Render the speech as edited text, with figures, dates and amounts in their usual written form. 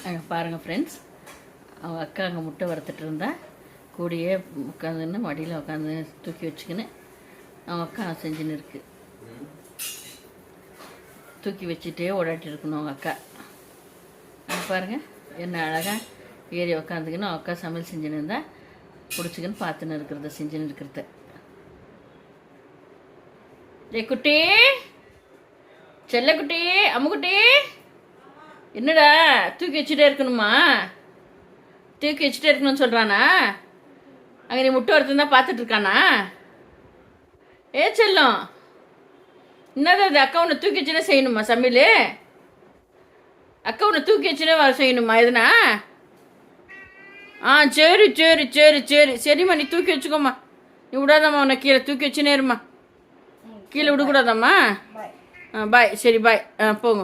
அங்கே பாருங்கள் ஃப்ரெண்ட்ஸ், அவங்க அக்கா அங்கே முட்டை வறுத்துட்டு இருந்தா கூடியே உட்காந்துன்னு மடியில் உட்காந்து தூக்கி வச்சுக்கின்னு அவங்க அக்கா செஞ்சுன்னு இருக்கு. தூக்கி வச்சுட்டே ஓடாட்டி இருக்கணும் அவங்க அக்கா. பாருங்கள் என்ன அழகாக ஏறி உக்காந்துக்கின்னு அவங்க அக்கா சமையல் செஞ்சுன்னு இருந்தால் பிடிச்சிக்கின்னு பார்த்துன்னு இருக்கிறத செஞ்சுன்னு இருக்கிறத. ஏ குட்டி, செல்லக்குட்டி, அம்முக்குட்டி, என்னடா தூக்கி வச்சுட்டே இருக்கணுமா? தூக்கி வச்சுட்டே இருக்கணும்னு சொல்கிறானா? அங்கே நீ முட்டை வறுத்து தான் பார்த்துட்டு இருக்கானா? ஏ செல்லம், என்னது அது? அக்கா உன்னை தூக்கி வச்சுனே செய்யணுமா சமையல்? அக்கா உன்னை தூக்கி வச்சுனே செய்யணுமா எதுனா? சரி சரி சரி சரி சரிம்மா, நீ தூக்கி வச்சுக்கோம்மா. நீ விடாதம்மா, உன்னை கீழே தூக்கி வச்சுனே இருமா. கீழே விடக்கூடாதாம்மா. பாய். சரி பாய். போங்க.